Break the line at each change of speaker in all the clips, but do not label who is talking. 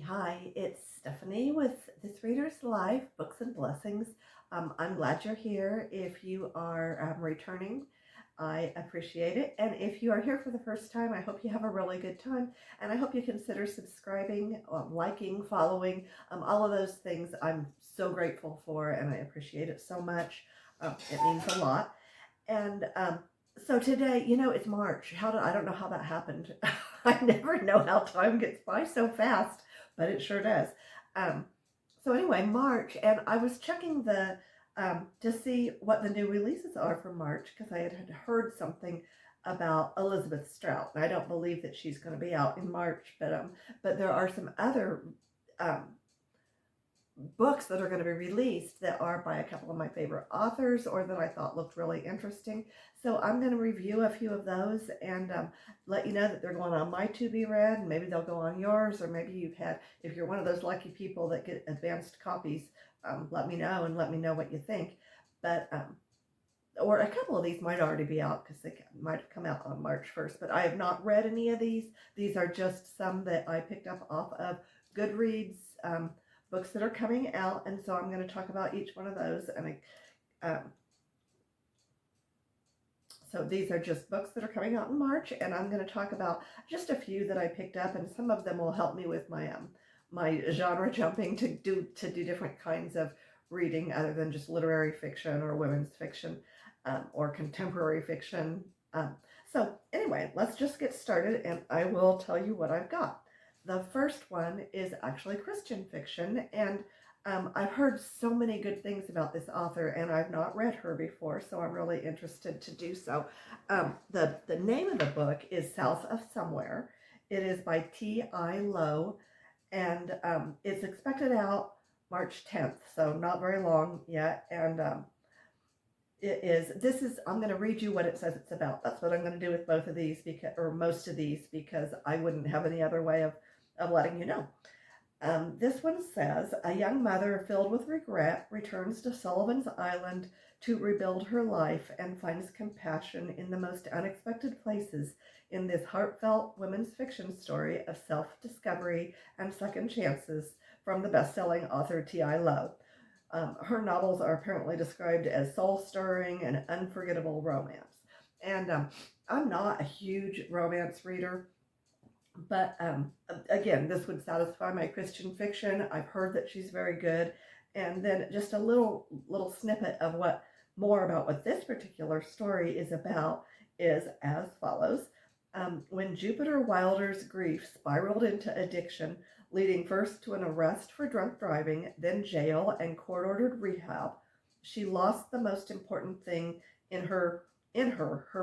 Hi, it's Stephanie with This Reader's Life, Books and Blessings. I'm glad you're here. If you are returning, I appreciate it. And if you are here for the first time, I hope you have a really good time. And I hope you consider subscribing, liking, following, all of those things I'm so grateful for, and I appreciate it so much. It means a lot. And so today, it's March. I don't know how that happened. I never know how time gets by so fast, but it sure does. Um, so anyway, March, and I was checking to see what the new releases are for March because I had heard something about Elizabeth Strout, and I don't believe that she's going to be out in March, but there are some other um, books that are going to be released that are by a couple of my favorite authors or that I thought looked really interesting. So I'm going to review a few of those and let you know that they're going on my to be read, and maybe they'll go on yours, or maybe if you're one of those lucky people that get advanced copies, let me know and let me know what you think. But or a couple of these might already be out because they might have come out on March 1st, but I have not read any of these. These are just some that I picked up off of Goodreads, books that are coming out, and so I'm going to talk about each one of those. And so these are just books that are coming out in March, and I'm going to talk about just a few that I picked up, and some of them will help me with my genre jumping to do different kinds of reading other than just literary fiction or women's fiction or contemporary fiction. So anyway, let's just get started, and I will tell you what I've got. The first one is actually Christian fiction, and I've heard so many good things about this author, and I've not read her before, so I'm really interested to do so. The name of the book is South of Somewhere. It is by T.I. Lowe, and it's expected out March 10th, so not very long yet, and I'm going to read you what it says it's about. That's what I'm going to do with both of these, or most of these, because I wouldn't have any other way of letting you know. This one says, a young mother filled with regret returns to Sullivan's Island to rebuild her life and finds compassion in the most unexpected places in this heartfelt women's fiction story of self-discovery and second chances from the best-selling author T.I. Lowe. Her novels are apparently described as soul-stirring and unforgettable romance. And I'm not a huge romance reader, but again, this would satisfy my Christian fiction. I've heard that she's very good. And then just a little snippet of more about what this particular story is about is as follows. When Jupiter Wilder's grief spiraled into addiction, leading first to an arrest for drunk driving, then jail and court-ordered rehab, she lost the most important thing in her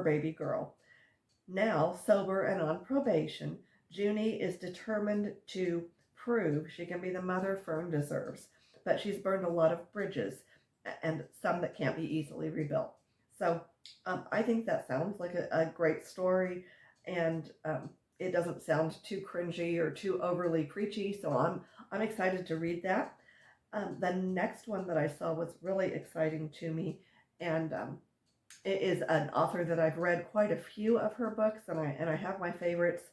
baby girl. Now, sober and on probation, Junie is determined to prove she can be the mother Fern deserves, but she's burned a lot of bridges, and some that can't be easily rebuilt. So I think that sounds like a great story, and it doesn't sound too cringy or too overly preachy, so I'm excited to read that. The next one that I saw was really exciting to me, and it is an author that I've read quite a few of her books, and I have my favorites.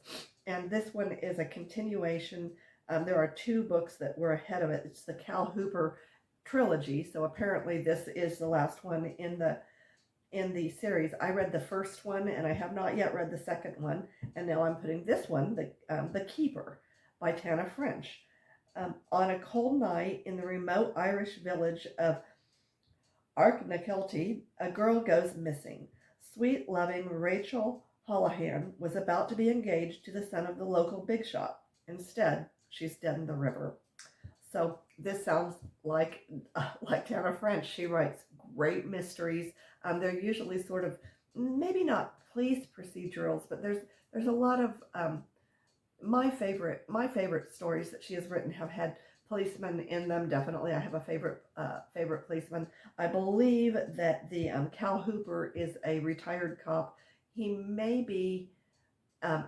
And this one is a continuation. There are two books that were ahead of it. It's the Cal Hooper trilogy. So apparently this is the last one in the series. I read the first one, and I have not yet read the second one. And now I'm putting this one, The Keeper, by Tana French. On a cold night in the remote Irish village of Arknakelty, a girl goes missing. Sweet, loving Rachel Holohan was about to be engaged to the son of the local big shot. Instead, she's dead in the river. So this sounds like Tana French. She writes great mysteries. They're usually sort of maybe not police procedurals, but there's a lot of my favorite stories that she has written have had policemen in them. Definitely, I have a favorite policeman. I believe that the Cal Hooper is a retired cop. He may be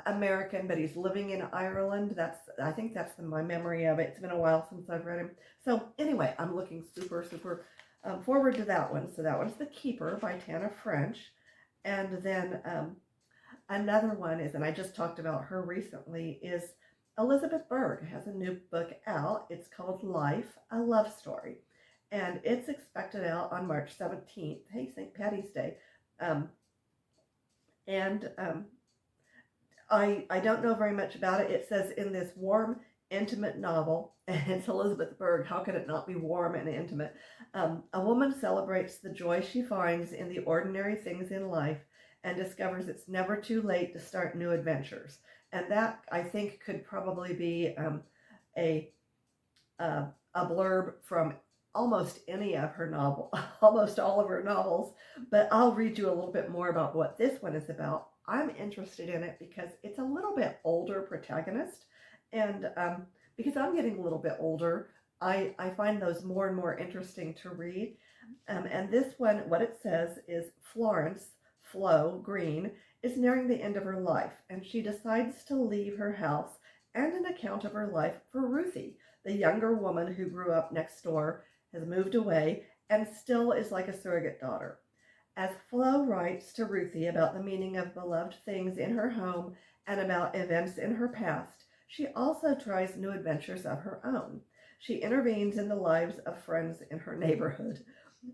American, but he's living in Ireland. I think that's my memory of it. It's been a while since I've read him. So anyway, I'm looking super forward to that one. So that one's The Keeper by Tana French. And then another one is, and I just talked about her recently, is Elizabeth Berg has a new book out. It's called Life, a Love Story. And it's expected out on March 17th. Hey, St. Patty's Day. Um, and I don't know very much about it. It says in this warm, intimate novel, and it's Elizabeth Berg, how could it not be warm and intimate? A woman celebrates the joy she finds in the ordinary things in life and discovers it's never too late to start new adventures. And that, I think, could probably be a, a blurb from almost any of her novel, almost all of her novels. But I'll read you a little bit more about what this one is about. I'm interested in it because it's a little bit older protagonist, and because I'm getting a little bit older, I find those more and more interesting to read. And this one, what it says is Florence Flo Green is nearing the end of her life, and she decides to leave her house and an account of her life for Ruthie, the younger woman who grew up next door, has moved away, and still is like a surrogate daughter. As Flo writes to Ruthie about the meaning of beloved things in her home and about events in her past, she also tries new adventures of her own. She intervenes in the lives of friends in her neighborhood.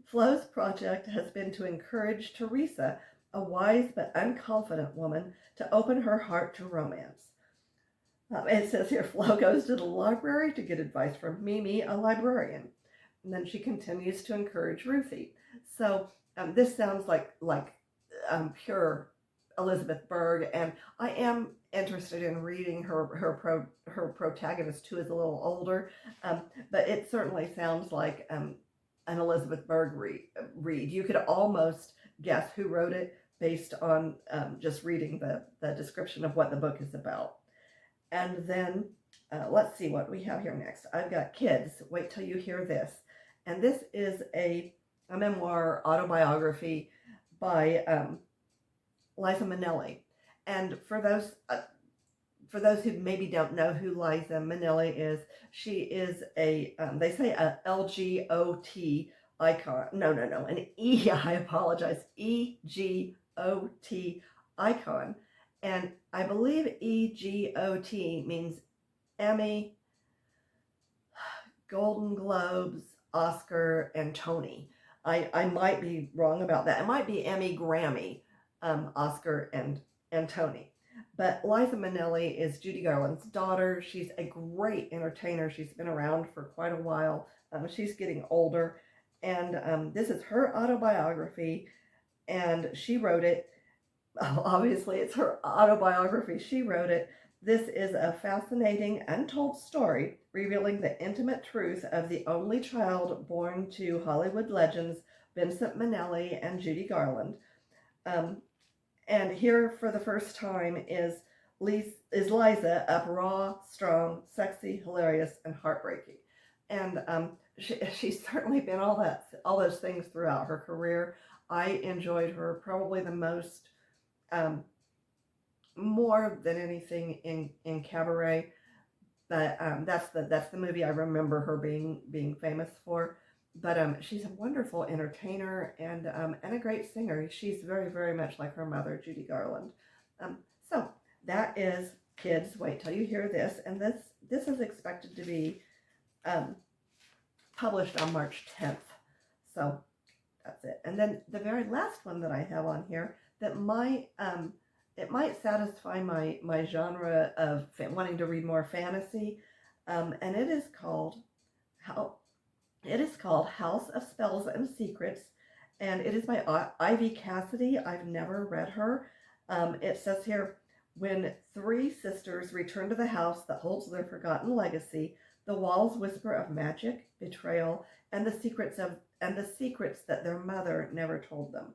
Flo's project has been to encourage Teresa, a wise but unconfident woman, to open her heart to romance. It says here, Flo goes to the library to get advice from Mimi, a librarian. And then she continues to encourage Ruthie. So this sounds like pure Elizabeth Berg, and I am interested in reading her protagonist, who is a little older, but it certainly sounds like an Elizabeth Berg read. You could almost guess who wrote it based on just reading the description of what the book is about. And then let's see what we have here next. I've got Kids, Wait Till You Hear This. And this is a memoir autobiography by Liza Minelli. And for those who maybe don't know who Liza Minelli is, she is they say a LGOT icon. No, an E, I apologize, EGOT icon. And I believe EGOT means Emmy, Golden Globes, Oscar, and Tony. I might be wrong about that. It might be Emmy, Grammy, Oscar, and Tony. But Liza Minelli is Judy Garland's daughter. She's a great entertainer. She's been around for quite a while. She's getting older. And this is her autobiography, and she wrote it. Obviously, it's her autobiography. She wrote it. This is a fascinating, untold story revealing the intimate truth of the only child born to Hollywood legends Vincent Minelli and Judy Garland. And here for the first time is Liza, up raw, strong, sexy, hilarious, and heartbreaking. And she's certainly been all those things throughout her career. I enjoyed her probably the most, more than anything in Cabaret. But that's the movie I remember her being famous for. But she's a wonderful entertainer and a great singer. She's very, very much like her mother, Judy Garland. So that is Kids, Wait Till You Hear This. And this is expected to be published on March 10th. So that's it. And then the very last one that I have on here that might satisfy my genre of wanting to read more fantasy, and it is called House of Spells and Secrets, and it is by Ivy Cassidy. I've never read her. It says here, when three sisters return to the house that holds their forgotten legacy, the walls whisper of magic, betrayal, and the secrets that their mother never told them.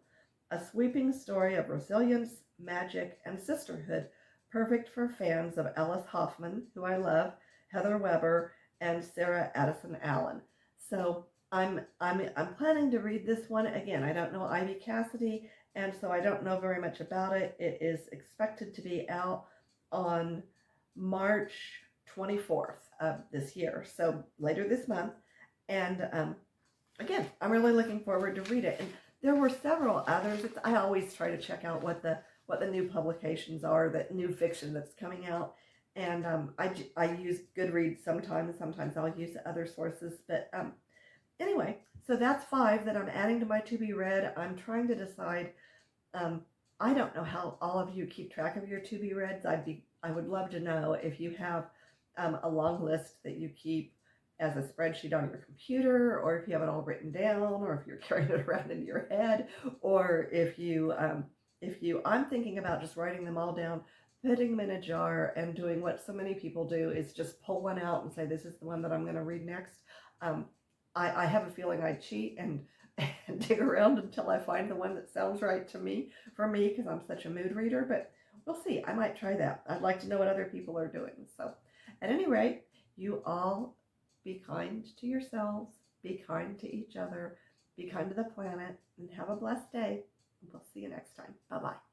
A sweeping story of resilience, magic, and sisterhood, perfect for fans of Alice Hoffman, who I love, Heather Weber, and Sarah Addison Allen. So I'm planning to read this one again. I don't know Ivy Cassidy, and so I don't know very much about it. It is expected to be out on March 24th of this year, so later this month. And again, I'm really looking forward to read it. And there were several others. I always try to check out what the new publications are, the new fiction that's coming out. And I use Goodreads sometimes. Sometimes I'll use other sources. But anyway, so that's 5 that I'm adding to my to be read. I'm trying to decide. Um, I don't know how all of you keep track of your to be reads. I would love to know if you have a long list that you keep as a spreadsheet on your computer, or if you have it all written down, or if you're carrying it around in your head, or I'm thinking about just writing them all down, putting them in a jar, and doing what so many people do is just pull one out and say, this is the one that I'm going to read next. I have a feeling I cheat and dig around until I find the one that sounds right to me, for me, because I'm such a mood reader, but we'll see. I might try that. I'd like to know what other people are doing. So at any rate, you all be kind to yourselves, be kind to each other, be kind to the planet, and have a blessed day. We'll see you next time. Bye-bye.